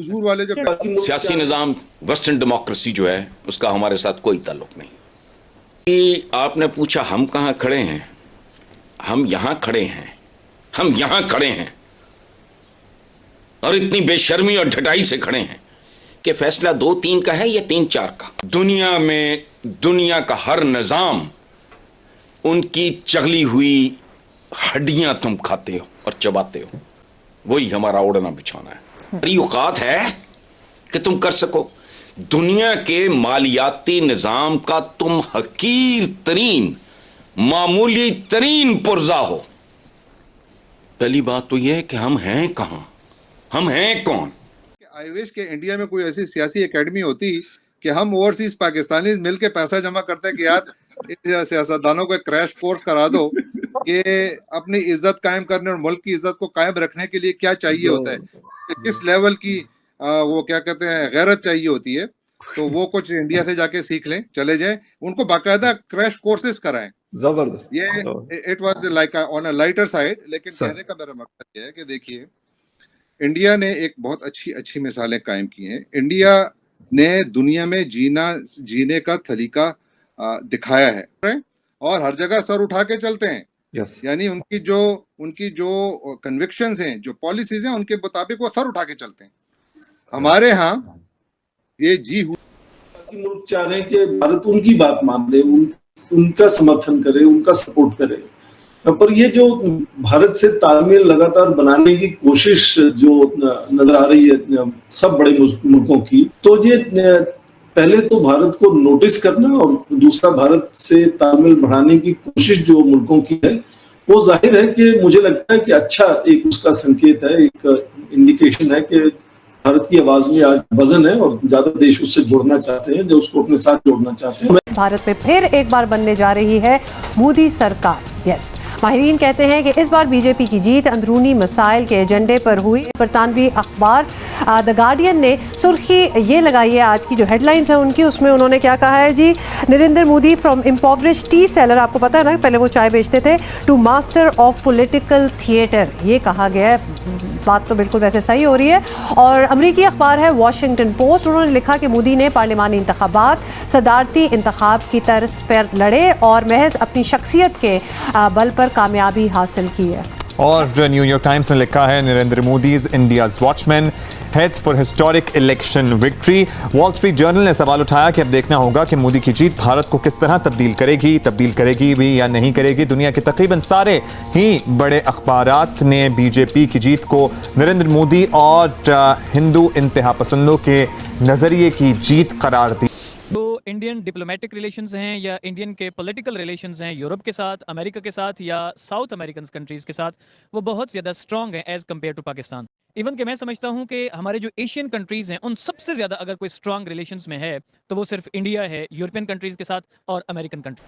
हुजूर वाले जो सियासी निज़ाम वेस्टर्न डेमोक्रेसी जो है उसका हमारे साथ कोई ताल्लुक नहीं। कि आपने पूछा हम कहाँ खड़े हैं, हम यहां खड़े हैं, हम यहां खड़े हैं और इतनी बेशर्मी और ढटाई से खड़े हैं कि फैसला 2-3 का है या 3-4 का। दुनिया में दुनिया का हर निज़ाम उनकी चगली हुई हड्डियां तुम खाते हो और चबाते हो, वही हमारा ओढ़ना बिछाना है। बड़ी औकात है कि तुम कर सको। दुनिया के मालियाती निज़ाम का तुम हकीर तरीन मामूली तरीन पुर्जा हो। पहली बात तो यह है कि हम हैं कहां, हम हैं कौन। आई विश के इंडिया में कोई ऐसी सियासी एकेडमी होती कि हम ओवरसीज पाकिस्तानी मिलके पैसा जमा करते हैं कि यार सियासतदानों को क्रैश कोर्स करा दो कि अपनी इज्जत कायम करने और मुल्क की इज्जत को कायम रखने के लिए क्या चाहिए होता है, किस लेवल की वो क्या कहते हैं गैरत चाहिए होती है। तो वो कुछ इंडिया से जाके सीख लें, चले जाएं, उनको बाकायदा क्रैश कोर्सेज कराएं। जबरदस्त। ये it was like on a lighter side, लेकिन कहने का मेरा मकसद ये है कि देखिए इंडिया ने एक बहुत अच्छी अच्छी मिसालें कायम की हैं। इंडिया ने दुनिया में जीने का तरीका दिखाया है और हर जगह सर उठा के चलते हैं। यानी उनकी जो कन्विक्शंस हैं, जो पॉलिसीज हैं, उनके मुताबिक वो सर उठा के चलते हैं। हमारे यहाँ ये मुल्क चाह रहे हैं कि भारत उनकी बात मान ले, उनका समर्थन करे, उनका सपोर्ट करे। पर ये जो भारत से तालमेल लगातार बनाने की कोशिश जो नजर आ रही है सब बड़े मुल्कों की, तो ये पहले तो भारत को नोटिस करना और दूसरा भारत से तालमेल बढ़ाने की कोशिश जो मुल्कों की है, वो जाहिर है कि मुझे लगता है कि अच्छा एक उसका संकेत है, एक इंडिकेशन है कि भारत की आवाज में आज वजन है और ज्यादा देश उससे जुड़ना चाहते हैं, जो उसको अपने साथ जोड़ना चाहते हैं। भारत में फिर एक बार बनने जा रही है मोदी सरकार। यस, माहिरीन कहते हैं कि इस बार बीजेपी की जीत अंदरूनी मसाइल के एजेंडे पर हुई। बरतानवी अखबार द गार्डियन ने सुर्खी ये लगाई है, आज की जो हेडलाइंस है उनकी, उसमें उन्होंने क्या कहा है जी, Narendra Modi from impoverished tea seller, आपको पता है ना पहले वो चाय बेचते थे, to master of political theatre, ये कहा गया है। बात तो बिल्कुल वैसे सही हो रही है। और अमरीकी अखबार है वॉशिंगटन पोस्ट, उन्होंने लिखा कि मोदी ने पार्लिमानी इंतखाबात सदारती इंतखाब की तर्ज पर लड़े और महज अपनी शख्सियत के बल पर कामयाबी हासिल की है। और न्यूयॉर्क टाइम्स ने लिखा है Narendra Modi India's watchman heads for historic election victory. Wall street journal ने सवाल उठाया कि अब देखना होगा कि मोदी की जीत भारत को किस तरह तब्दील करेगी भी या नहीं करेगी। दुनिया के तकरीबन सारे ही बड़े अखबारात ने बीजेपी की जीत को नरेंद्र मोदी और हिंदू इंतहा पसंदों के नजरिए की जीत करार दी। तो इंडियन डिप्लोमेटिक रिलेशंस हैं या इंडियन के पॉलिटिकल रिलेशंस हैं यूरोप के साथ, अमेरिका के साथ या साउथ अमेरिकन कंट्रीज़ के साथ, वो बहुत ज़्यादा स्ट्रॉन्ग हैं as compare to Pakistan. Even कि मैं समझता हूं कि हमारे जो एशियन कंट्रीज़ हैं उन सबसे ज़्यादा अगर कोई स्ट्रॉन्ग रिलेशंस में है तो वो सिर्फ इंडिया है, यूरोपियन कंट्रीज़ के साथ और अमेरिकन कंट्री।